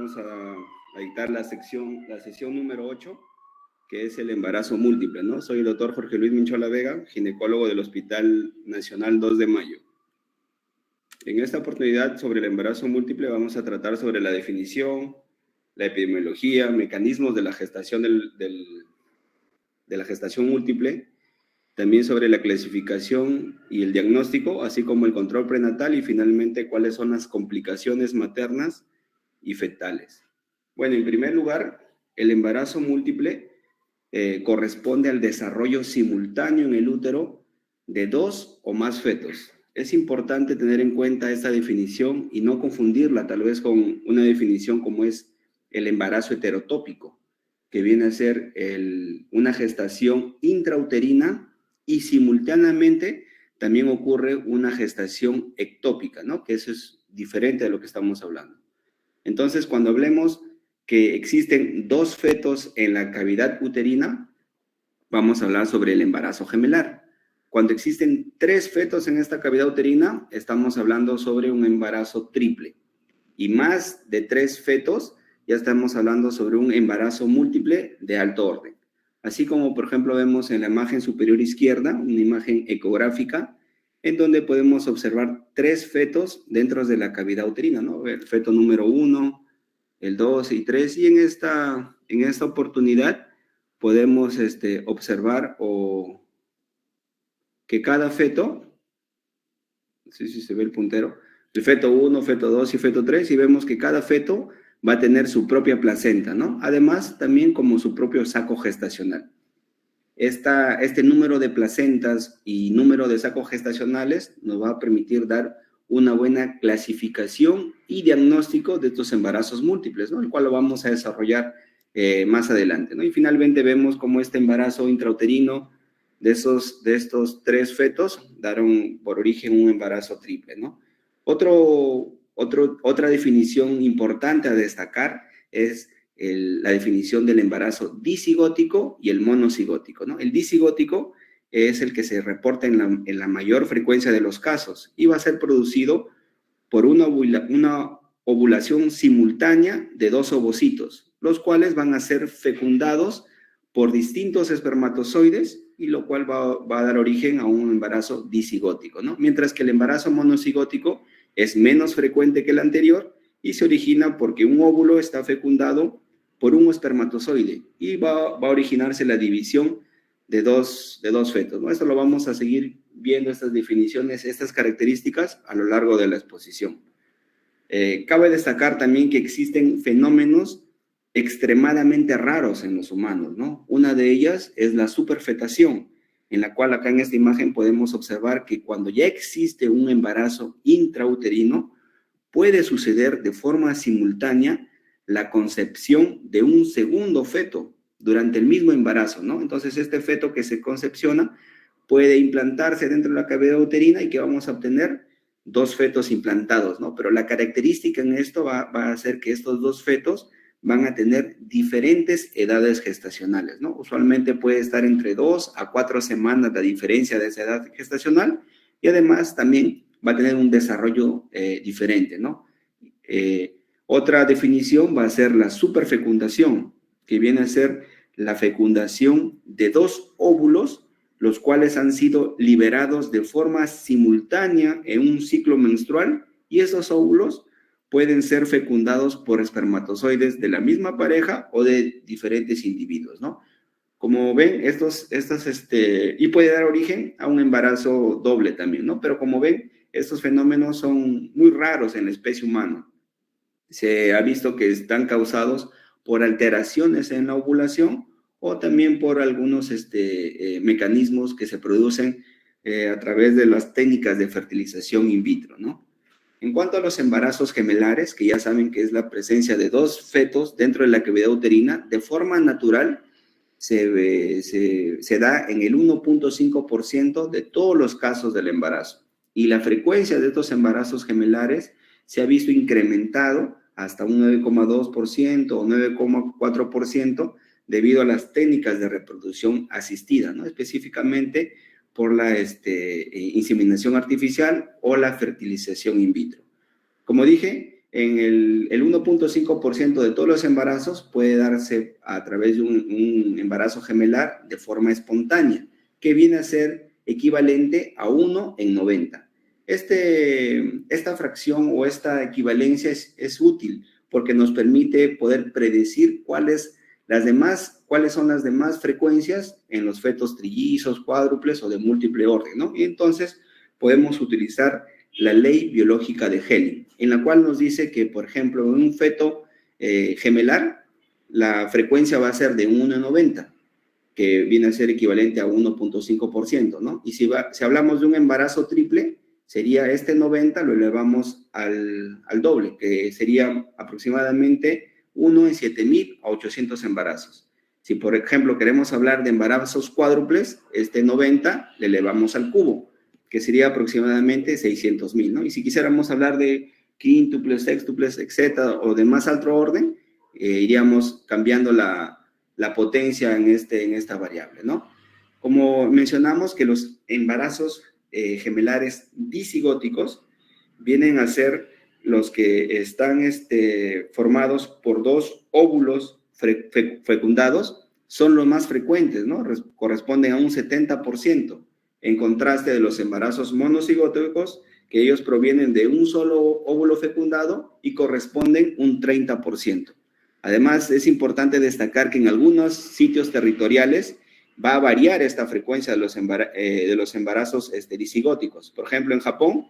vamos a dictar la sesión número 8, que es el embarazo múltiple, ¿no? Soy el doctor Jorge Luis Minchola Vega, ginecólogo del Hospital Nacional 2 de Mayo. En esta oportunidad, sobre el embarazo múltiple, vamos a tratar sobre la definición, la epidemiología, mecanismos de la gestación de la gestación múltiple, también sobre la clasificación y el diagnóstico, así como el control prenatal y finalmente cuáles son las complicaciones maternas y fetales. Bueno, en primer lugar, el embarazo múltiple corresponde al desarrollo simultáneo en el útero de 2 o más fetos. Es importante tener en cuenta esta definición y no confundirla tal vez con una definición como es el embarazo heterotópico, que viene a ser una gestación intrauterina y simultáneamente también ocurre una gestación ectópica, ¿no? Que eso es diferente de lo que estamos hablando. Entonces, cuando hablemos que existen 2 fetos en la cavidad uterina, vamos a hablar sobre el embarazo gemelar. Cuando existen 3 fetos en esta cavidad uterina, estamos hablando sobre un embarazo triple. Y más de 3 fetos, ya estamos hablando sobre un embarazo múltiple de alto orden. Así como, por ejemplo, vemos en la imagen superior izquierda, una imagen ecográfica, en donde podemos observar 3 fetos dentro de la cavidad uterina, ¿no? El feto número 1, el 2 y 3, y en esta oportunidad podemos observar que cada feto, no sé si se ve el puntero, el feto 1, feto 2 y feto 3, y vemos que cada feto va a tener su propia placenta, ¿no? Además, también como su propio saco gestacional. Este número de placentas y número de sacos gestacionales nos va a permitir dar una buena clasificación y diagnóstico de estos embarazos múltiples, ¿no? El cual lo vamos a desarrollar más adelante, ¿no? Y finalmente vemos cómo este embarazo intrauterino de estos 3 fetos daron por origen un embarazo triple, ¿no? Otra definición importante a destacar es la definición del embarazo disigótico y el monocigótico, ¿no? El disigótico es el que se reporta en la mayor frecuencia de los casos y va a ser producido por una ovulación simultánea de 2 ovocitos, los cuales van a ser fecundados por distintos espermatozoides y lo cual va a dar origen a un embarazo disigótico, ¿no? Mientras que el embarazo monocigótico es menos frecuente que el anterior y se origina porque un óvulo está fecundado por un espermatozoide y va a originarse la división de dos fetos, ¿no? Esto lo vamos a seguir viendo, estas definiciones, estas características a lo largo de la exposición. Cabe destacar también que existen fenómenos extremadamente raros en los humanos, ¿no? Una de ellas es la superfetación, en la cual acá en esta imagen podemos observar que cuando ya existe un embarazo intrauterino, puede suceder de forma simultánea la concepción de un segundo feto durante el mismo embarazo, ¿no? Entonces, este feto que se concepciona puede implantarse dentro de la cavidad uterina y que vamos a obtener 2 fetos implantados, ¿no? Pero la característica en esto va a ser que estos 2 fetos van a tener diferentes edades gestacionales, ¿no? Usualmente puede estar entre 2 a 4 semanas la diferencia de esa edad gestacional y además también va a tener un desarrollo diferente, ¿no? Otra definición va a ser la superfecundación, que viene a ser la fecundación de 2 óvulos, los cuales han sido liberados de forma simultánea en un ciclo menstrual, y esos óvulos pueden ser fecundados por espermatozoides de la misma pareja o de diferentes individuos, ¿no? Como ven, y puede dar origen a un embarazo doble también, ¿no? Pero como ven, estos fenómenos son muy raros en la especie humana. Se ha visto que están causados por alteraciones en la ovulación o también por algunos mecanismos que se producen a través de las técnicas de fertilización in vitro, ¿no? En cuanto a los embarazos gemelares, que ya saben que es la presencia de 2 fetos dentro de la cavidad uterina, de forma natural se da en el 1.5% de todos los casos del embarazo. Y la frecuencia de estos embarazos gemelares se ha visto incrementado hasta un 9,2% o 9,4% debido a las técnicas de reproducción asistida, ¿no? Específicamente por la inseminación artificial o la fertilización in vitro. Como dije, en el 1.5% de todos los embarazos puede darse a través de un embarazo gemelar de forma espontánea, que viene a ser equivalente a 1 en 90. Esta fracción o esta equivalencia es útil porque nos permite poder predecir cuáles son las demás frecuencias en los fetos trillizos, cuádruples o de múltiple orden, ¿no? Y entonces podemos utilizar la ley biológica de Henle, en la cual nos dice que, por ejemplo, en un feto gemelar, la frecuencia va a ser de 1 en 90, que viene a ser equivalente a 1.5%, ¿no? Y si hablamos de un embarazo triple, sería este 90, lo elevamos al doble, que sería aproximadamente 1 en 7.800 embarazos. Si, por ejemplo, queremos hablar de embarazos cuádruples, este 90 le elevamos al cubo, que sería aproximadamente 600.000, ¿no? Y si quisiéramos hablar de quíntuples, sextuples, etcétera, o de más alto orden, iríamos cambiando la potencia en esta variable, ¿no? Como mencionamos que los embarazos gemelares disigóticos vienen a ser los que están formados por dos óvulos fecundados, son los más frecuentes, ¿no? Corresponden a un 70%, en contraste de los embarazos monocigóticos, que ellos provienen de un solo óvulo fecundado y corresponden un 30%. Además, es importante destacar que en algunos sitios territoriales va a variar esta frecuencia de los embarazos disigóticos. Por ejemplo, en Japón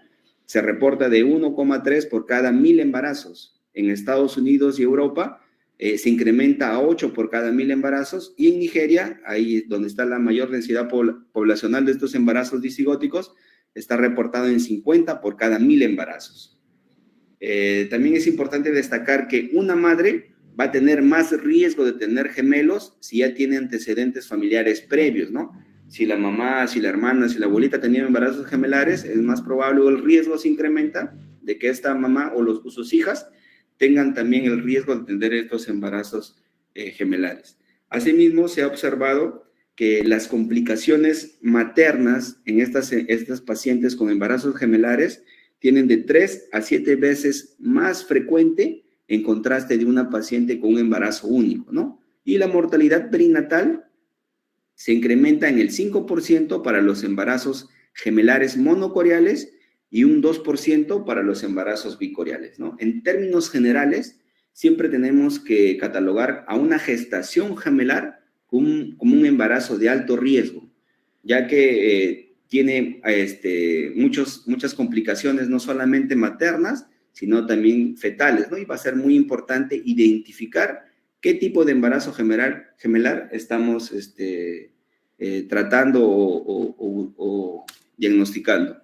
se reporta de 1,3 por cada 1.000 embarazos. En Estados Unidos y Europa se incrementa a 8 por cada 1.000 embarazos, y en Nigeria, ahí donde está la mayor densidad poblacional de estos embarazos disigóticos, está reportado en 50 por cada 1.000 embarazos. También es importante destacar que una madre va a tener más riesgo de tener gemelos si ya tiene antecedentes familiares previos, ¿no? Si la mamá, si la hermana, si la abuelita tenían embarazos gemelares, es más probable, o el riesgo se incrementa de que esta mamá o sus hijas tengan también el riesgo de tener estos embarazos gemelares. Asimismo, se ha observado que las complicaciones maternas en estas pacientes con embarazos gemelares tienen de 3 a 7 veces más frecuente en contraste de una paciente con un embarazo único, ¿no? Y la mortalidad perinatal se incrementa en el 5% para los embarazos gemelares monocoriales y un 2% para los embarazos bicoriales, ¿no? En términos generales, siempre tenemos que catalogar a una gestación gemelar como un embarazo de alto riesgo, ya que tiene muchas complicaciones, no solamente maternas, sino también fetales, ¿no? Y va a ser muy importante identificar qué tipo de embarazo gemelar estamos tratando o diagnosticando.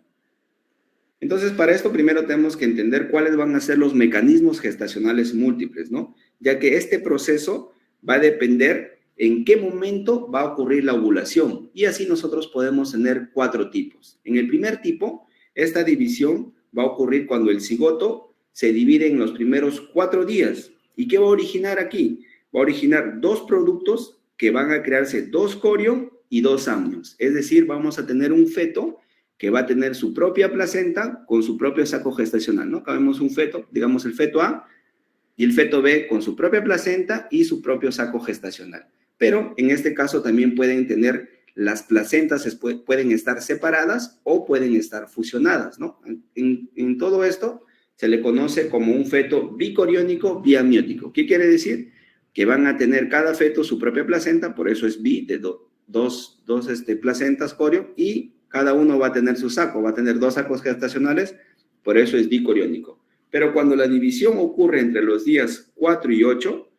Entonces, para esto primero tenemos que entender cuáles van a ser los mecanismos gestacionales múltiples, ¿no? Ya que este proceso va a depender en qué momento va a ocurrir la ovulación, y así nosotros podemos tener 4 tipos. En el primer tipo, esta división va a ocurrir cuando el cigoto se divide en los primeros 4 días. ¿Y qué va a originar aquí? Va a originar 2 productos que van a crearse 2 corios y 2 amnios. Es decir, vamos a tener un feto que va a tener su propia placenta con su propio saco gestacional, ¿no? Vemos un feto, digamos el feto A, y el feto B con su propia placenta y su propio saco gestacional. Pero en este caso también pueden tener, las placentas pueden estar separadas o pueden estar fusionadas, ¿no? En todo esto se le conoce como un feto bicoriónico biamniótico. ¿Qué quiere decir? Que van a tener cada feto su propia placenta, por eso es bi, de dos placentas corio, y cada uno va a tener su saco, va a tener 2 sacos gestacionales, por eso es dicoriónico. Pero cuando la división ocurre entre los días 4 y 8,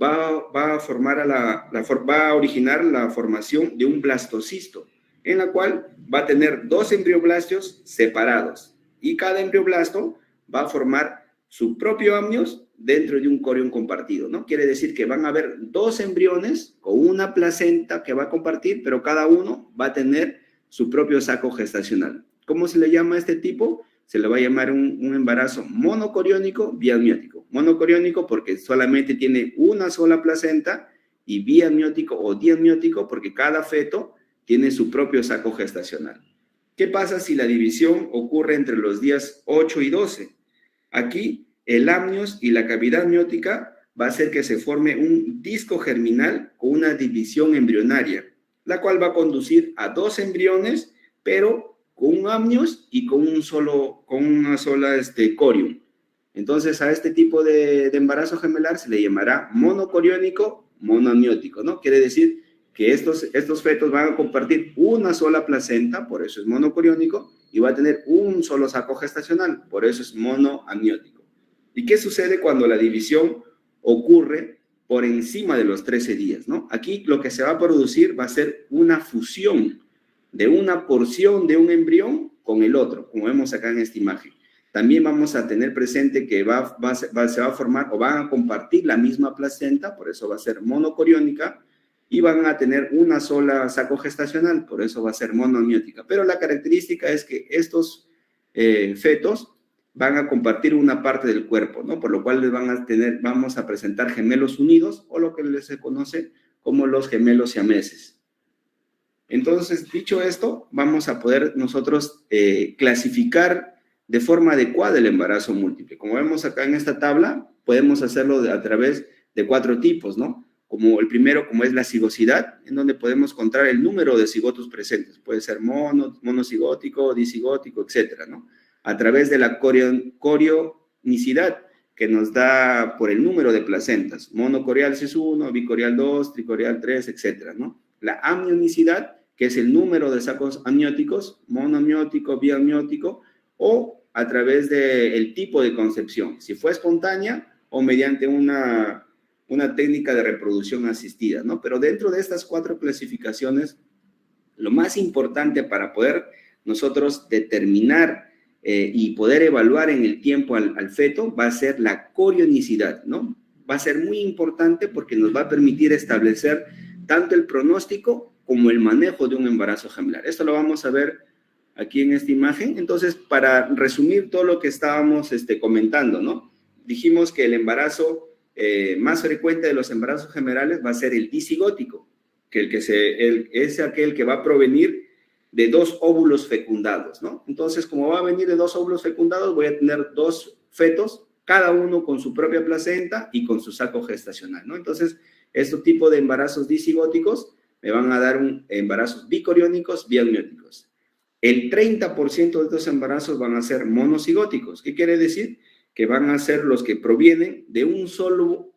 va a originar la formación de un blastocisto, en la cual va a tener 2 embrioblastos separados, y cada embrioblasto va a formar su propio amnios dentro de un corión compartido, ¿no? Quiere decir que van a haber 2 embriones con una placenta que va a compartir, pero cada uno va a tener su propio saco gestacional. ¿Cómo se le llama a este tipo? Se le va a llamar un embarazo monocoriónico biamniótico. Monocoriónico porque solamente tiene una sola placenta, y biamniótico o diamniótico porque cada feto tiene su propio saco gestacional. ¿Qué pasa si la división ocurre entre los días 8 y 12? Aquí el amnios y la cavidad amniótica va a hacer que se forme un disco germinal con una división embrionaria, la cual va a conducir a 2 embriones, pero con un amnios y con una sola corium. Entonces, a este tipo de embarazo gemelar se le llamará monocoriónico, monoamniótico, ¿no? Quiere decir que estos fetos van a compartir una sola placenta, por eso es monocoriónico, y va a tener un solo saco gestacional, por eso es monoamniótico. ¿Y qué sucede cuando la división ocurre por encima de los 13 días, ¿no? Aquí lo que se va a producir va a ser una fusión de una porción de un embrión con el otro, como vemos acá en esta imagen. También vamos a tener presente que se va a formar o van a compartir la misma placenta, por eso va a ser monocoriónica, y van a tener una sola saco gestacional, por eso va a ser monoamniótica. Pero la característica es que estos fetos van a compartir una parte del cuerpo, ¿no? Por lo cual vamos a presentar gemelos unidos, o lo que se conoce como los gemelos siameses. Entonces, dicho esto, vamos a poder nosotros clasificar de forma adecuada el embarazo múltiple. Como vemos acá en esta tabla, podemos hacerlo a través de 4 tipos, ¿no? Como el primero, como es la cigosidad, en donde podemos encontrar el número de cigotos presentes. Puede ser monocigótico, disigótico, etcétera, ¿no? A través de la corionicidad, que nos da por el número de placentas. Monocorial si es 1, bicorial 2, tricorial 3, etcétera, ¿no? La amnionicidad, que es el número de sacos amnióticos, monoamniótico, biamniótico, o a través del tipo de concepción, si fue espontánea o mediante una técnica de reproducción asistida, ¿no? Pero dentro de estas 4 clasificaciones, lo más importante para poder nosotros determinar y poder evaluar en el tiempo al feto va a ser la corionicidad, ¿no? Va a ser muy importante porque nos va a permitir establecer tanto el pronóstico como el manejo de un embarazo gemelar. Esto lo vamos a ver aquí en esta imagen. Entonces, para resumir todo lo que estábamos comentando, ¿no? Dijimos que el embarazo más frecuente de los embarazos gemelales va a ser el disigótico, que es aquel que va a provenir de 2 óvulos fecundados, ¿no? Entonces, como va a venir de 2 óvulos fecundados, voy a tener 2 fetos, cada uno con su propia placenta y con su saco gestacional, ¿no? Entonces, este tipo de embarazos disigóticos me van a dar embarazos bicoriónicos, biamnióticos. El 30% de estos embarazos van a ser monocigóticos. ¿Qué quiere decir? Que van a ser los que provienen de un solo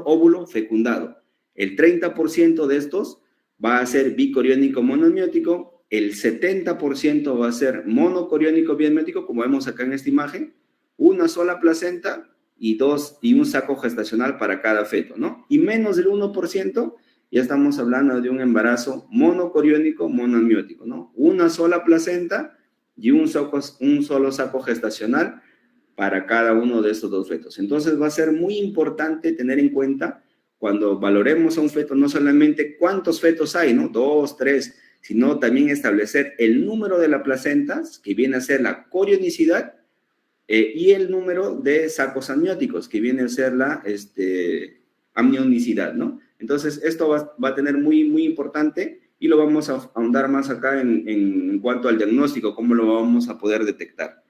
óvulo fecundado. El 30% de estos va a ser bicoriónico monoamniótico, el 70% va a ser monocoriónico biamniótico, como vemos acá en esta imagen, una sola placenta y un saco gestacional para cada feto, ¿no? Y menos del 1%, ya estamos hablando de un embarazo monocoriónico monoamniótico, ¿no? Una sola placenta y un solo saco gestacional para cada uno de estos 2 fetos. Entonces va a ser muy importante tener en cuenta cuando valoremos a un feto, no solamente cuántos fetos hay, ¿no? 2, 3, sino también establecer el número de las placentas, que viene a ser la corionicidad, y el número de sacos amnióticos, que viene a ser la amnionicidad, ¿no? Entonces, esto va a tener muy, muy importante y lo vamos a ahondar más acá en cuanto al diagnóstico, cómo lo vamos a poder detectar.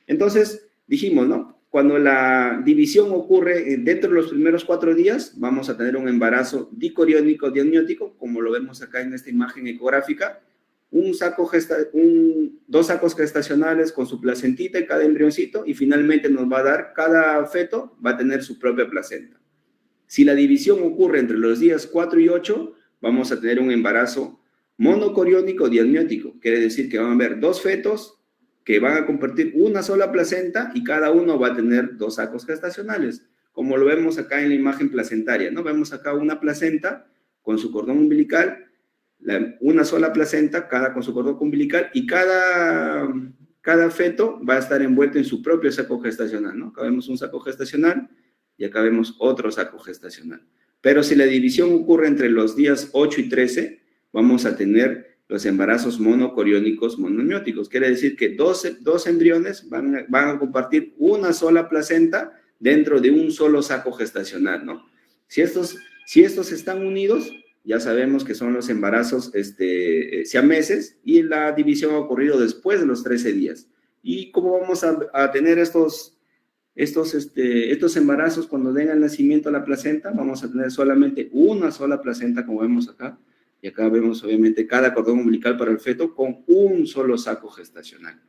Entonces, dijimos, ¿no? Cuando la división ocurre dentro de los primeros 4 días, vamos a tener un embarazo dicoriónico diamniótico, como lo vemos acá en esta imagen ecográfica, 2 sacos gestacionales con su placentita en cada embrioncito, y finalmente nos va a dar, cada feto va a tener su propia placenta. Si la división ocurre entre los días 4 y 8, vamos a tener un embarazo monocoriónico diamniótico. Quiere decir que van a haber 2 fetos que van a compartir una sola placenta y cada uno va a tener 2 sacos gestacionales, como lo vemos acá en la imagen placentaria, ¿no? Vemos acá una placenta con su cordón umbilical, una sola placenta, cada con su cordón umbilical, y cada feto va a estar envuelto en su propio saco gestacional, ¿no? Acá vemos un saco gestacional y acá vemos otro saco gestacional. Pero si la división ocurre entre los días 8 y 13, vamos a tener los embarazos monocoriónicos monoamnióticos. Quiere decir que 2 embriones van a compartir una sola placenta dentro de un solo saco gestacional, ¿no? Si estos están unidos, ya sabemos que son los embarazos siameses, y la división ha ocurrido después de los 13 días. ¿Y cómo vamos a tener estos estos embarazos, cuando den el nacimiento a la placenta, vamos a tener solamente una sola placenta, como vemos acá, y acá vemos obviamente cada cordón umbilical para el feto con un solo saco gestacional.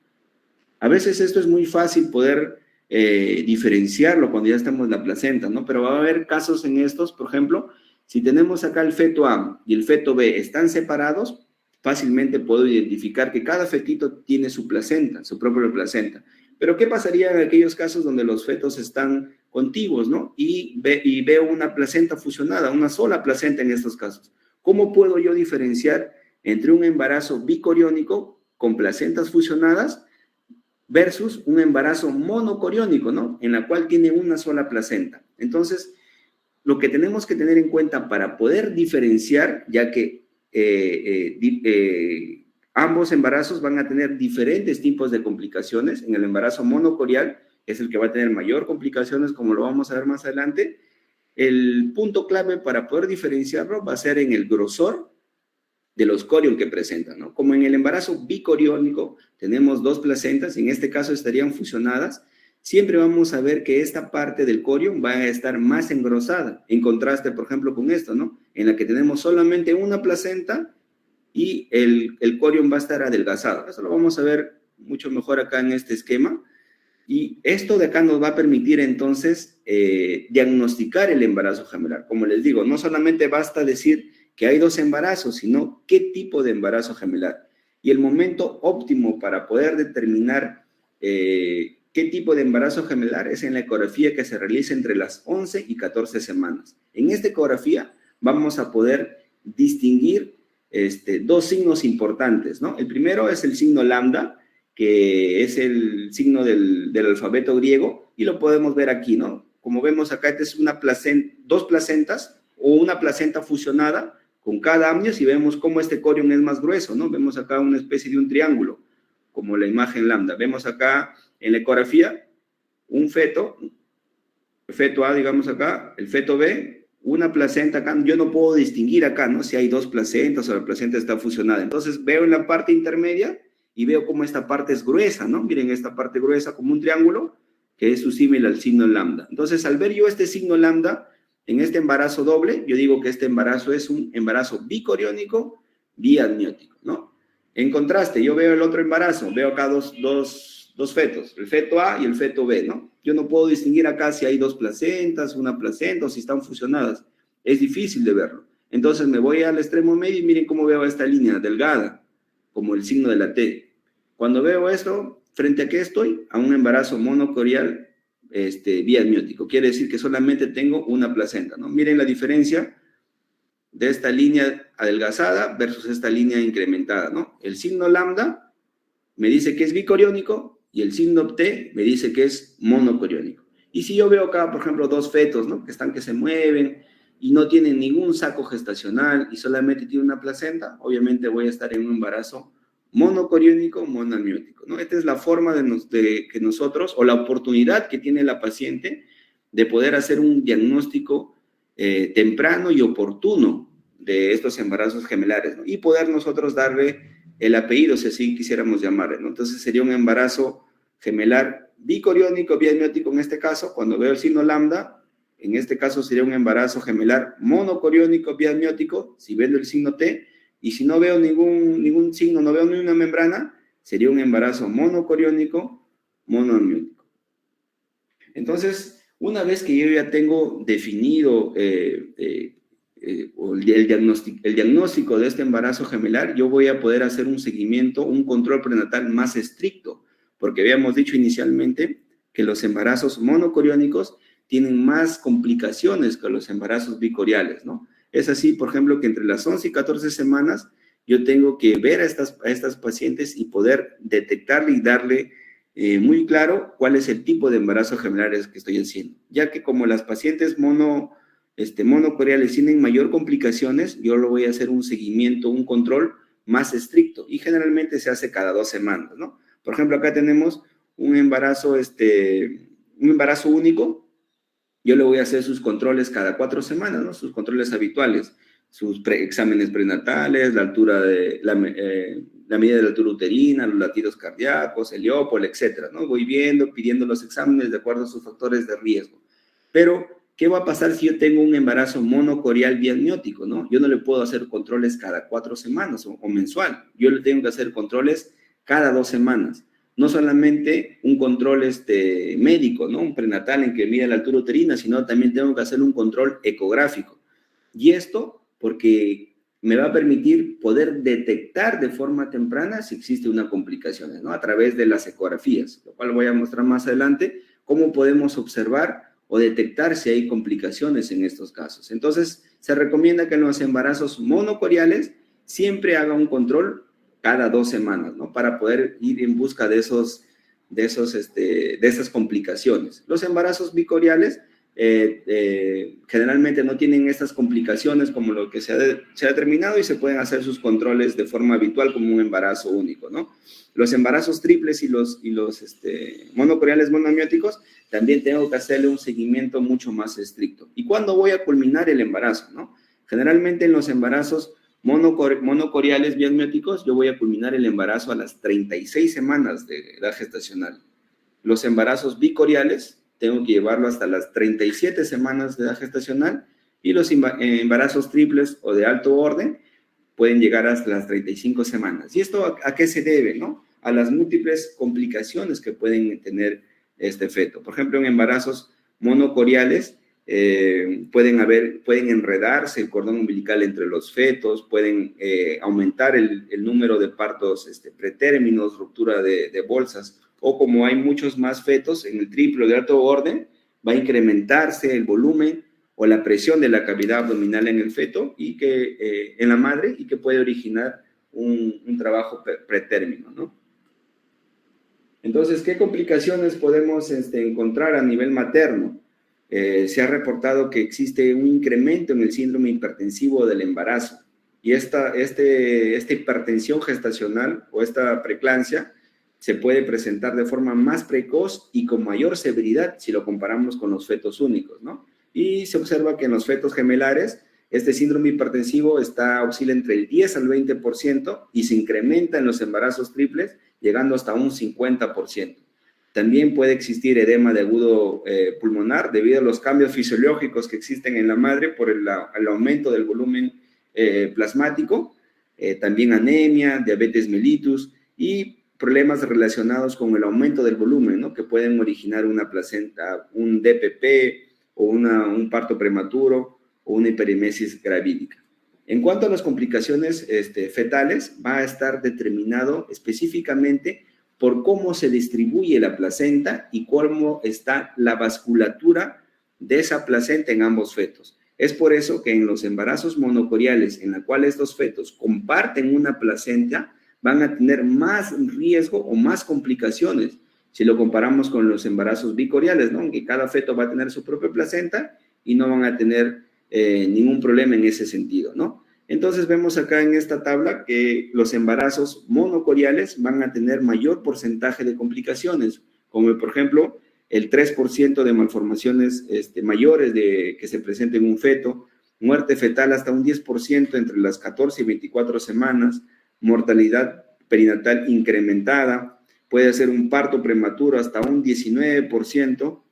A veces esto es muy fácil poder diferenciarlo cuando ya estamos en la placenta, ¿no? Pero va a haber casos en estos, por ejemplo, si tenemos acá el feto A y el feto B están separados, fácilmente puedo identificar que cada fetito tiene su placenta, su propia placenta. Pero ¿qué pasaría en aquellos casos donde los fetos están contiguos, ¿no? Y veo una placenta fusionada, una sola placenta en estos casos. ¿Cómo puedo yo diferenciar entre un embarazo bicoriónico con placentas fusionadas versus un embarazo monocoriónico, ¿no? En la cual tiene una sola placenta? Entonces, lo que tenemos que tener en cuenta para poder diferenciar, ya que ambos embarazos van a tener diferentes tipos de complicaciones. En el embarazo monocorial es el que va a tener mayor complicaciones, como lo vamos a ver más adelante. El punto clave para poder diferenciarlo va a ser en el grosor de los corion que presentan, ¿no? Como en el embarazo bicoriónico tenemos dos placentas, en este caso estarían fusionadas, siempre vamos a ver que esta parte del corion va a estar más engrosada, en contraste, por ejemplo, con esto, ¿no? En la que tenemos solamente una placenta y el corion va a estar adelgazado. Eso lo vamos a ver mucho mejor acá en este esquema. Y esto de acá nos va a permitir entonces diagnosticar el embarazo gemelar. Como les digo, no solamente basta decir que hay dos embarazos, sino qué tipo de embarazo gemelar. Y el momento óptimo para poder determinar qué tipo de embarazo gemelar es en la ecografía que se realiza entre las 11 y 14 semanas. En esta ecografía vamos a poder distinguir dos signos importantes, ¿no? El primero es el signo lambda, que es el signo del alfabeto griego, y lo podemos ver aquí, ¿no? Como vemos acá, esta es dos placentas o una placenta fusionada con cada amnios, y vemos cómo este corion es más grueso, ¿no? Vemos acá una especie de un triángulo, como la imagen lambda. Vemos acá en la ecografía un feto, el feto A, digamos acá, el feto B, una placenta acá. Yo no puedo distinguir acá, ¿no? Si hay dos placentas o la placenta está fusionada. Entonces veo en la parte intermedia y veo cómo esta parte es gruesa, ¿no? Miren esta parte gruesa como un triángulo, que es su símil al signo lambda. Entonces, al ver yo este signo lambda en este embarazo doble, yo digo que este embarazo es un embarazo bicoriónico biamniótico, ¿no? En contraste, yo veo el otro embarazo, veo acá dos fetos, el feto A y el feto B, ¿no? Yo no puedo distinguir acá si hay dos placentas, una placenta o si están fusionadas. Es difícil de verlo. Entonces me voy al extremo medio y miren cómo veo esta línea delgada, como el signo de la T. Cuando veo esto, ¿frente a qué estoy? A un embarazo monocorial biamniótico. Quiere decir que solamente tengo una placenta, ¿no? Miren la diferencia de esta línea adelgazada versus esta línea incrementada, ¿no? El signo lambda me dice que es bicoriónico y el signo T me dice que es monocoriónico. Y si yo veo acá, por ejemplo, dos fetos, ¿no? Que se mueven y no tienen ningún saco gestacional y solamente tienen una placenta, obviamente voy a estar en un embarazo monocoriónico, monoamniótico, ¿no? Esta es la forma de que nosotros, o la oportunidad que tiene la paciente de poder hacer un diagnóstico temprano y oportuno de estos embarazos gemelares, ¿no? Y poder nosotros darle el apellido, si así quisiéramos llamarle, ¿no? Entonces sería un embarazo gemelar bicoriónico, biamniótico en este caso. Cuando veo el signo lambda, en este caso sería un embarazo gemelar monocoriónico, biamniótico, si veo el signo T. Y si no veo ningún signo, no veo ninguna membrana, sería un embarazo monocoriónico, monoamniótico. Entonces, una vez que yo ya tengo definido el diagnóstico de este embarazo gemelar, yo voy a poder hacer un seguimiento, un control prenatal más estricto, porque habíamos dicho inicialmente que los embarazos monocoriónicos tienen más complicaciones que los embarazos bicoriales, ¿no? Es así, por ejemplo, que entre las 11 y 14 semanas yo tengo que ver a estas pacientes y poder detectarle y darle muy claro cuál es el tipo de embarazo gemelar que estoy haciendo. Ya que como las pacientes monocoriales tienen mayor complicaciones, yo lo voy a hacer un seguimiento, un control más estricto y generalmente se hace cada 2 semanas, ¿no? Por ejemplo, acá tenemos un embarazo único. Yo le voy a hacer sus controles cada 4 semanas, ¿no? Sus controles habituales, sus exámenes prenatales, la altura la medida de la altura uterina, los latidos cardíacos, el Heliópol, etcétera, ¿no? Voy viendo, pidiendo los exámenes de acuerdo a sus factores de riesgo. Pero, ¿qué va a pasar si yo tengo un embarazo monocorial biamniótico, ¿no? Yo no le puedo hacer controles cada 4 semanas o mensual. Yo le tengo que hacer controles cada 2 semanas. No solamente un control médico, ¿no? Un prenatal en que mide la altura uterina, sino también tengo que hacer un control ecográfico. Y esto porque me va a permitir poder detectar de forma temprana si existe una complicación, ¿no? A través de las ecografías, lo cual voy a mostrar más adelante, cómo podemos observar o detectar si hay complicaciones en estos casos. Entonces, se recomienda que en los embarazos monocoriales siempre haga un control cada 2 semanas, ¿no? Para poder ir en busca de esas complicaciones. Los embarazos bicoriales generalmente no tienen estas complicaciones como lo que se ha determinado y se pueden hacer sus controles de forma habitual como un embarazo único, ¿no? Los embarazos triples y los monocoriales monoamióticos también tengo que hacerle un seguimiento mucho más estricto. ¿Y cuándo voy a culminar el embarazo, no? Generalmente en los embarazos monocoriales biamnióticos yo voy a culminar el embarazo a las 36 semanas de edad gestacional. Los embarazos bicoriales tengo que llevarlo hasta las 37 semanas de edad gestacional y los embarazos triples o de alto orden pueden llegar hasta las 35 semanas. ¿Y esto a qué se debe, no? A las múltiples complicaciones que pueden tener este feto. Por ejemplo, en embarazos monocoriales pueden enredarse el cordón umbilical entre los fetos, pueden aumentar el número de partos pretérminos, ruptura de bolsas, o como hay muchos más fetos en el triplo de alto orden, va a incrementarse el volumen o la presión de la cavidad abdominal en el feto y que en la madre y que puede originar un trabajo pretérmino, ¿no? Entonces, ¿qué complicaciones podemos encontrar a nivel materno? Se ha reportado que existe un incremento en el síndrome hipertensivo del embarazo y esta hipertensión gestacional o esta preeclampsia se puede presentar de forma más precoz y con mayor severidad si lo comparamos con los fetos únicos, ¿no? Y se observa que en los fetos gemelares este síndrome hipertensivo oscila entre el 10 al 20% y se incrementa en los embarazos triples llegando hasta un 50%. También puede existir edema de agudo pulmonar debido a los cambios fisiológicos que existen en la madre por el aumento del volumen plasmático, también anemia, diabetes mellitus y problemas relacionados con el aumento del volumen, ¿no? Que pueden originar una placenta, un DPP o un parto prematuro o una hiperemesis gravídica. En cuanto a las complicaciones fetales, va a estar determinado específicamente por cómo se distribuye la placenta y cómo está la vasculatura de esa placenta en ambos fetos. Es por eso que en los embarazos monocoriales, en la cual estos fetos comparten una placenta, van a tener más riesgo o más complicaciones si lo comparamos con los embarazos bicoriales, ¿no? En que cada feto va a tener su propia placenta y no van a tener ningún problema en ese sentido, ¿no? Entonces vemos acá en esta tabla que los embarazos monocoriales van a tener mayor porcentaje de complicaciones, como por ejemplo el 3% de malformaciones mayores que se presenten en un feto, muerte fetal hasta un 10% entre las 14 y 24 semanas, mortalidad perinatal incrementada, puede ser un parto prematuro hasta un 19%,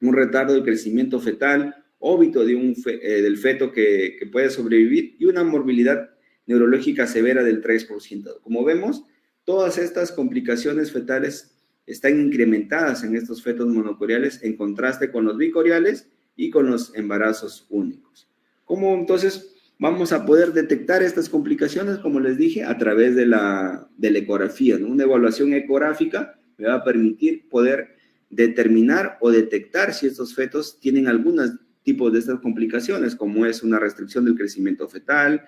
un retardo de crecimiento fetal, óbito del feto que puede sobrevivir y una morbilidad neurológica severa del 3%. Como vemos, todas estas complicaciones fetales están incrementadas en estos fetos monocoriales en contraste con los bicoriales y con los embarazos únicos. ¿Cómo entonces vamos a poder detectar estas complicaciones? Como les dije, a través de la ecografía, ¿no? Una evaluación ecográfica me va a permitir poder determinar o detectar si estos fetos tienen algunos tipos de estas complicaciones, como es una restricción del crecimiento fetal,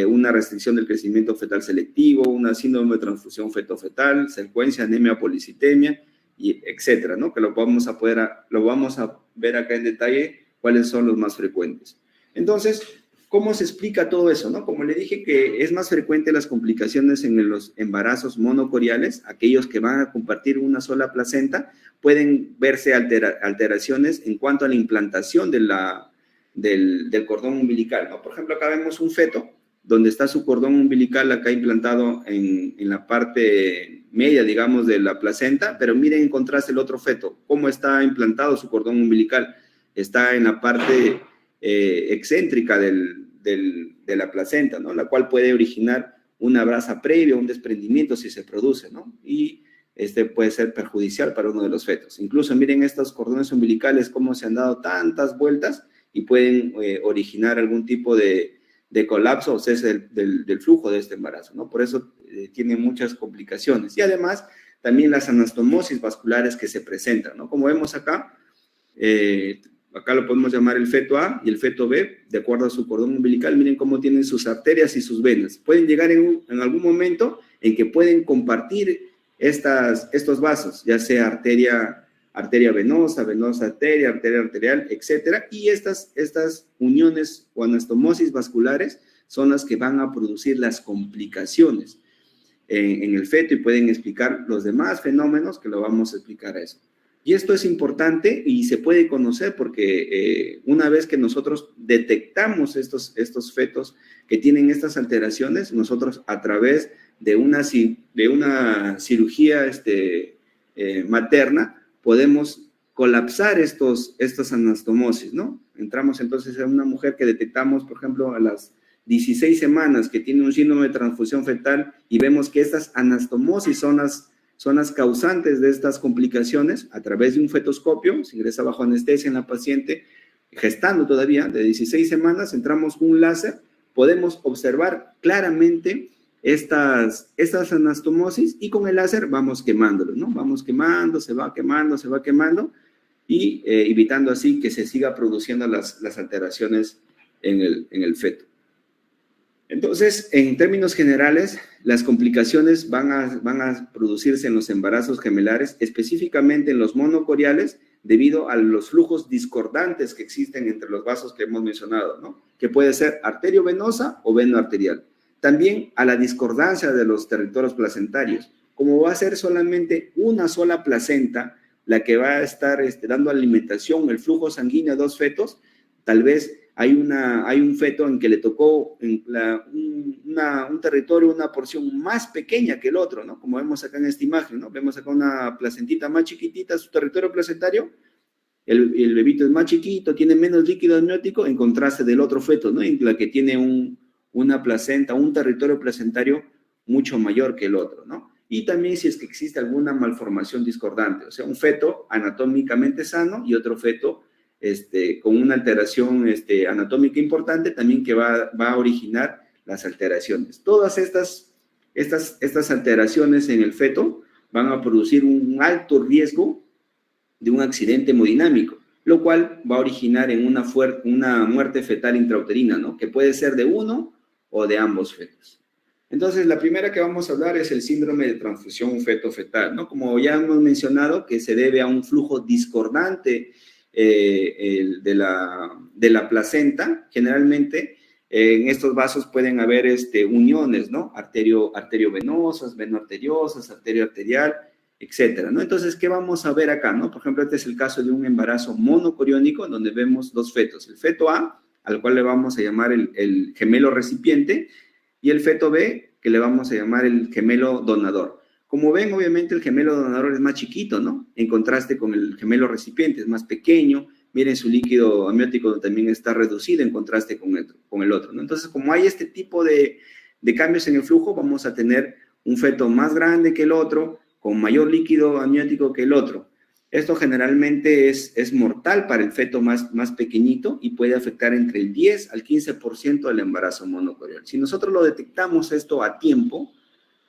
una restricción del crecimiento fetal selectivo, una síndrome de transfusión feto-fetal, secuencia, anemia, policitemia, y etcétera, ¿no? Que lo vamos a ver acá en detalle cuáles son los más frecuentes. Entonces, ¿cómo se explica todo eso, no? Como le dije que es más frecuente las complicaciones en los embarazos monocoriales, aquellos que van a compartir una sola placenta, pueden verse alteraciones en cuanto a la implantación del cordón umbilical, ¿no? Por ejemplo, acá vemos un feto donde está su cordón umbilical acá implantado en la parte media, digamos, de la placenta, pero miren en contraste el otro feto, cómo está implantado su cordón umbilical. Está en la parte excéntrica de la placenta, ¿no? La cual puede originar una brasa previa, un desprendimiento si se produce, ¿no? Y este puede ser perjudicial para uno de los fetos. Incluso miren estos cordones umbilicales, cómo se han dado tantas vueltas y pueden originar algún tipo de colapso o cese del flujo de este embarazo, ¿no? Por eso tiene muchas complicaciones. Y además, también las anastomosis vasculares que se presentan, ¿no? Como vemos acá, acá lo podemos llamar el feto A y el feto B, de acuerdo a su cordón umbilical. Miren cómo tienen sus arterias y sus venas. Pueden llegar en algún momento en que pueden compartir estos vasos, ya sea arteria venosa, venosa arteria, arteria arterial, etcétera, y estas uniones o anastomosis vasculares son las que van a producir las complicaciones en el feto y pueden explicar los demás fenómenos que lo vamos a explicar a eso. Y esto es importante y se puede conocer porque una vez que nosotros detectamos estos fetos que tienen estas alteraciones, nosotros a través de una cirugía materna podemos colapsar estas anastomosis, ¿no? Entramos entonces a una mujer que detectamos, por ejemplo, a las 16 semanas que tiene un síndrome de transfusión fetal y vemos que estas anastomosis son las causantes de estas complicaciones. A través de un fetoscopio, se ingresa bajo anestesia en la paciente, gestando todavía, de 16 semanas, entramos con un láser, podemos observar claramente estas anastomosis y con el láser vamos quemándolo, ¿no? Vamos quemando, se va quemando y evitando así que se siga produciendo las alteraciones en el feto. Entonces, en términos generales, las complicaciones van a producirse en los embarazos gemelares, específicamente en los monocoriales, debido a los flujos discordantes que existen entre los vasos que hemos mencionado, ¿no? Que puede ser arteriovenosa o venoarterial. También a la discordancia de los territorios placentarios. Como va a ser solamente una sola placenta la que va a estar dando alimentación, el flujo sanguíneo a dos fetos, tal vez hay un feto en que le tocó un territorio, una porción más pequeña que el otro, ¿no? Como vemos acá en esta imagen, ¿no? Vemos acá una placentita más chiquitita, su territorio placentario, el bebito es más chiquito, tiene menos líquido amniótico en contraste del otro feto, ¿no? En la que tiene una placenta, un territorio placentario mucho mayor que el otro, ¿no? Y también si es que existe alguna malformación discordante, o sea, un feto anatómicamente sano y otro feto con una alteración anatómica importante también que va a originar las alteraciones. Todas estas alteraciones en el feto van a producir un alto riesgo de un accidente hemodinámico, lo cual va a originar en una muerte fetal intrauterina, ¿no? Que puede ser de uno o de ambos fetos. Entonces, la primera que vamos a hablar es el síndrome de transfusión feto-fetal, ¿no? Como ya hemos mencionado, que se debe a un flujo discordante de la placenta. Generalmente en estos vasos pueden haber uniones, ¿no? Arteriovenosas, venoarteriosas, arterioarterial, etcétera, ¿no? Entonces, ¿qué vamos a ver acá, no? Por ejemplo, este es el caso de un embarazo monocoriónico donde vemos dos fetos, el feto A, al cual le vamos a llamar el gemelo recipiente, y el feto B, que le vamos a llamar el gemelo donador. Como ven, obviamente el gemelo donador es más chiquito, ¿no? En contraste con el gemelo recipiente, es más pequeño. Miren, su líquido amniótico también está reducido en contraste con el otro, ¿no? Entonces, como hay este tipo de cambios en el flujo, vamos a tener un feto más grande que el otro, con mayor líquido amniótico que el otro. Esto generalmente es mortal para el feto más pequeñito y puede afectar entre el 10 al 15% del embarazo monocorial. Si nosotros lo detectamos esto a tiempo,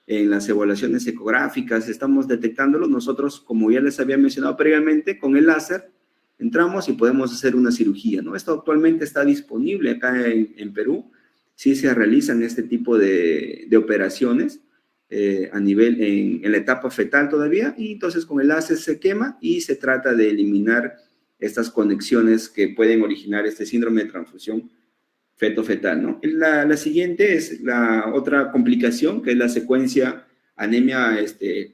en las evaluaciones ecográficas, estamos detectándolo, nosotros, como ya les había mencionado previamente, con el láser entramos y podemos hacer una cirugía, ¿no? Esto actualmente está disponible acá en Perú, sí se realizan este tipo de operaciones a nivel, en la etapa fetal todavía, y entonces con el láser se quema y se trata de eliminar estas conexiones que pueden originar este síndrome de transfusión feto-fetal, ¿no? La siguiente es la otra complicación, que es la secuencia anemia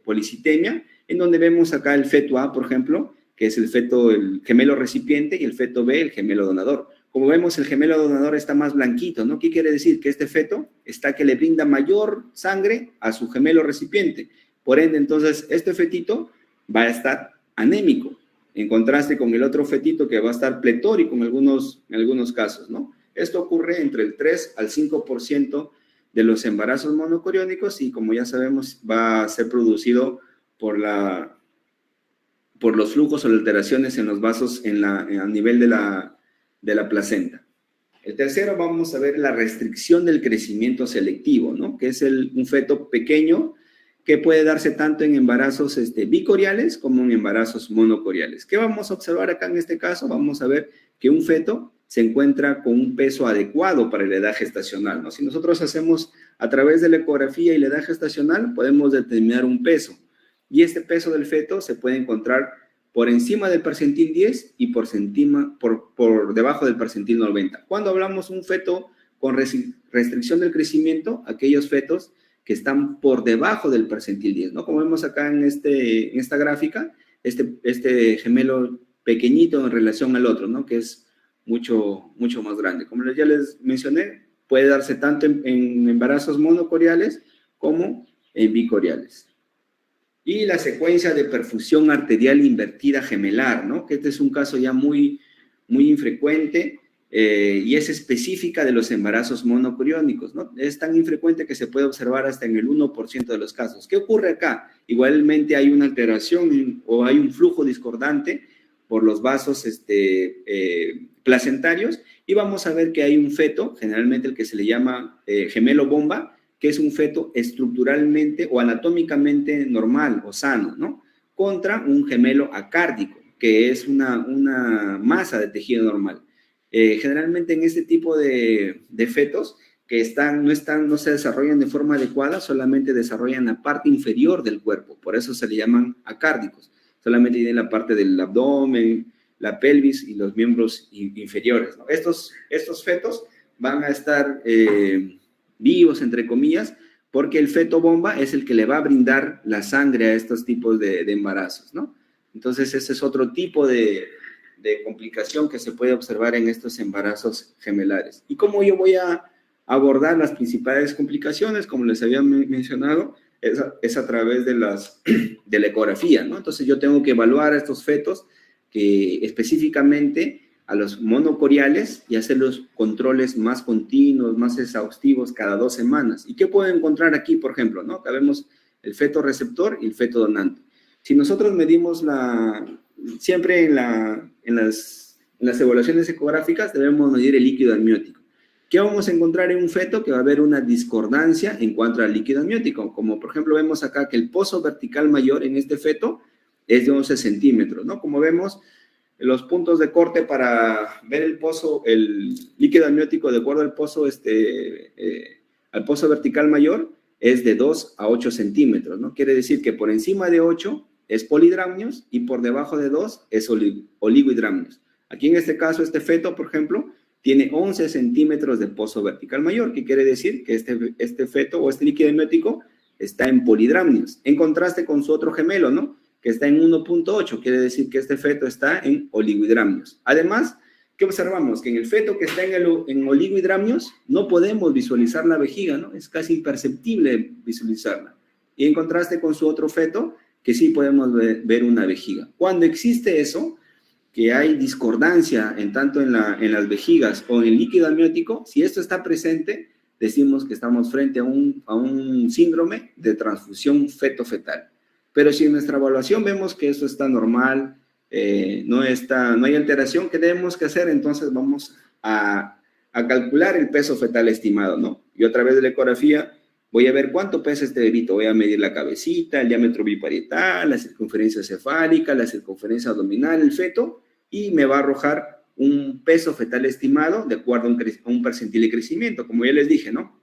policitemia, en donde vemos acá el feto A, por ejemplo, que es el gemelo recipiente, y el feto B, el gemelo donador. Como vemos, el gemelo donador está más blanquito, ¿no? ¿Qué quiere decir? Que este feto está que le brinda mayor sangre a su gemelo recipiente. Por ende, entonces, este fetito va a estar anémico, en contraste con el otro fetito que va a estar pletórico en algunos casos, ¿no? Esto ocurre entre el 3 al 5% de los embarazos monocoriónicos y, como ya sabemos, va a ser producido por los flujos o alteraciones en los vasos a nivel de la placenta. El tercero, vamos a ver la restricción del crecimiento selectivo, ¿no? Que es un feto pequeño que puede darse tanto en embarazos bicoriales como en embarazos monocoriales. ¿Qué vamos a observar acá en este caso? Vamos a ver que un feto se encuentra con un peso adecuado para la edad gestacional, ¿no? Si nosotros hacemos a través de la ecografía y la edad gestacional, podemos determinar un peso. Y este peso del feto se puede encontrar por encima del percentil 10 y por debajo del percentil 90. Cuando hablamos de un feto con restricción del crecimiento, aquellos fetos que están por debajo del percentil 10, ¿no? Como vemos acá en esta gráfica, este gemelo pequeñito en relación al otro, ¿no? Que es mucho más grande. Como ya les mencioné, puede darse tanto en embarazos monocoriales como en bicoriales. Y la secuencia de perfusión arterial invertida gemelar, ¿no? Que este es un caso ya muy infrecuente y es específica de los embarazos monocoriónicos, ¿no? Es tan infrecuente que se puede observar hasta en el 1% de los casos. ¿Qué ocurre acá? Igualmente hay una alteración o hay un flujo discordante por los vasos placentarios y vamos a ver que hay un feto, generalmente el que se le llama gemelo bomba, que es un feto estructuralmente o anatómicamente normal o sano, ¿no? Contra un gemelo acárdico, que es una masa de tejido normal. Generalmente en este tipo de fetos que no se desarrollan de forma adecuada, solamente desarrollan la parte inferior del cuerpo, por eso se le llaman acárdicos. Solamente tienen la parte del abdomen, la pelvis y los miembros inferiores, ¿no? Estos fetos van a estar vivos, entre comillas, porque el feto bomba es el que le va a brindar la sangre a estos tipos de embarazos, ¿no? Entonces, ese es otro tipo de complicación que se puede observar en estos embarazos gemelares. ¿Y cómo yo voy a abordar las principales complicaciones? Como les había mencionado, es a través de la ecografía, ¿no? Entonces, yo tengo que evaluar a estos fetos que específicamente a los monocoriales y hacer los controles más continuos, más exhaustivos cada 2 semanas. ¿Y qué puedo encontrar aquí, por ejemplo? ¿No? Acá vemos el feto receptor y el feto donante. Si nosotros medimos siempre en las evaluaciones ecográficas debemos medir el líquido amniótico. ¿Qué vamos a encontrar en un feto? Que va a haber una discordancia en cuanto al líquido amniótico. Como por ejemplo vemos acá que el pozo vertical mayor en este feto es de 11 centímetros, ¿no? Como vemos, los puntos de corte para ver el líquido amniótico de acuerdo al pozo vertical mayor es de 2 a 8 centímetros, ¿no? Quiere decir que por encima de 8 es polidramnios y por debajo de 2 es oligohidramnios. Aquí en este caso, este feto, por ejemplo, tiene 11 centímetros de pozo vertical mayor, que quiere decir que este feto o este líquido amniótico está en polidramnios, en contraste con su otro gemelo, ¿no? Que está en 1.8, quiere decir que este feto está en oligohidramnios. Además, ¿qué observamos? Que en el feto que está en oligohidramnios no podemos visualizar la vejiga, ¿no? Es casi imperceptible visualizarla. Y en contraste con su otro feto, que sí podemos ver una vejiga. Cuando existe eso, que hay discordancia tanto en las vejigas o en el líquido amniótico, si esto está presente, decimos que estamos frente a un síndrome de transfusión feto-fetal. Pero si en nuestra evaluación vemos que eso está normal, no hay alteración, ¿qué debemos que hacer? Entonces vamos a calcular el peso fetal estimado, ¿no? Y a través de la ecografía voy a ver cuánto pesa este bebito, voy a medir la cabecita, el diámetro biparietal, la circunferencia cefálica, la circunferencia abdominal, el feto, y me va a arrojar un peso fetal estimado de acuerdo a un percentil de crecimiento, como ya les dije, ¿no?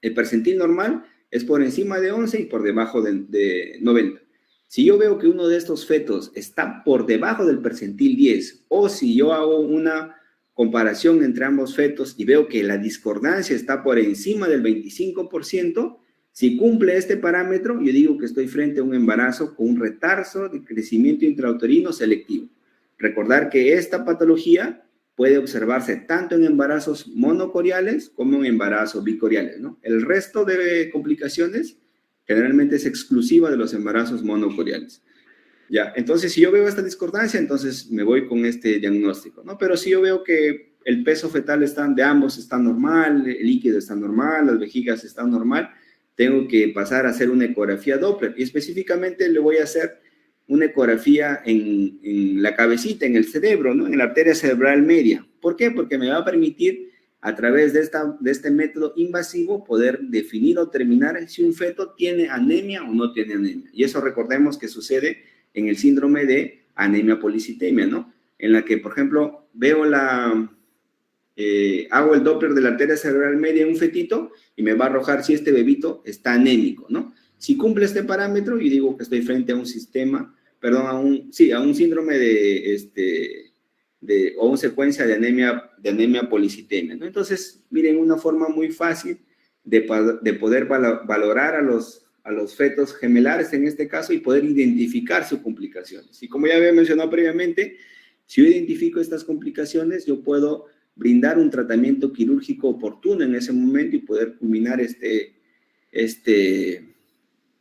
El percentil normal es por encima de 11 y por debajo de 90. Si yo veo que uno de estos fetos está por debajo del percentil 10, o si yo hago una comparación entre ambos fetos y veo que la discordancia está por encima del 25%, si cumple este parámetro, yo digo que estoy frente a un embarazo con un retardo de crecimiento intrauterino selectivo. Recordar que esta patología puede observarse tanto en embarazos monocoriales como en embarazos bicoriales, ¿no? El resto de complicaciones generalmente es exclusiva de los embarazos monocoriales. Ya, entonces si yo veo esta discordancia, entonces me voy con este diagnóstico, ¿no? Pero si yo veo que el peso fetal de ambos está normal, el líquido está normal, las vejigas están normal, tengo que pasar a hacer una ecografía Doppler y específicamente le voy a hacer una ecografía en la cabecita, en el cerebro, ¿no? En la arteria cerebral media. ¿Por qué? Porque me va a permitir a través de este método invasivo poder definir o determinar si un feto tiene anemia o no tiene anemia. Y eso recordemos que sucede en el síndrome de anemia policitemia, ¿no? En la que, por ejemplo, hago el Doppler de la arteria cerebral media en un fetito y me va a arrojar si este bebito está anémico, ¿no? Si cumple este parámetro, yo digo que estoy frente a un sistema, perdón, a un síndrome o una secuencia de anemia policitemia, ¿no? Entonces, miren, una forma muy fácil de poder valorar a los fetos gemelares en este caso y poder identificar sus complicaciones. Y como ya había mencionado previamente, si yo identifico estas complicaciones, yo puedo brindar un tratamiento quirúrgico oportuno en ese momento y poder culminar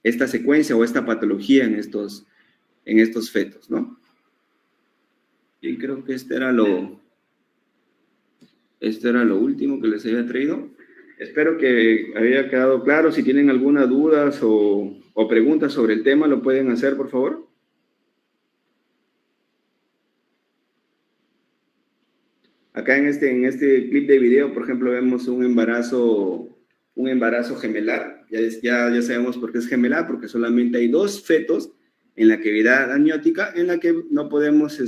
esta secuencia o esta patología en estos fetos, ¿no? Y creo que esto era lo último que les había traído. Espero que haya quedado claro. Si tienen alguna dudas o preguntas sobre el tema, lo pueden hacer, por favor. Acá en este clip de video, por ejemplo, vemos un embarazo gemelar. Ya sabemos por qué es gemelar, porque solamente hay dos fetos en la cavidad amniótica en la que no podemos,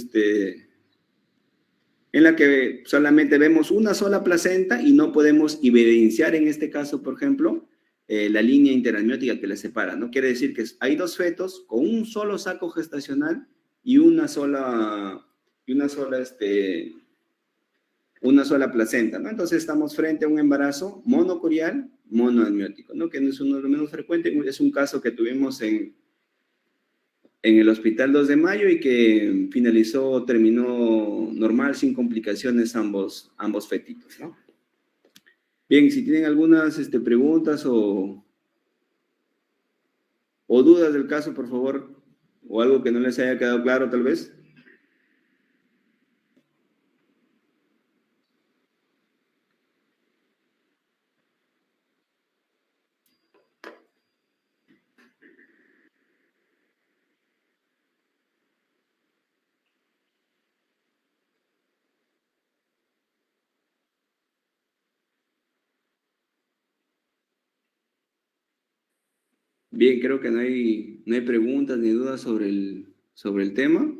en la que solamente vemos una sola placenta y no podemos evidenciar en este caso, por ejemplo, la línea interamniótica que les separa, ¿no? Quiere decir que hay dos fetos con un solo saco gestacional y una sola placenta, ¿no? Entonces estamos frente a un embarazo monocorial, monoamniótico, ¿no? Que no es uno de los menos frecuentes, es un caso que tuvimos en el Hospital 2 de Mayo y que terminó normal, sin complicaciones ambos fetitos, ¿no? Bien, si tienen algunas preguntas o dudas del caso, por favor, o algo que no les haya quedado claro, tal vez. Bien, creo que no hay preguntas ni dudas sobre el tema.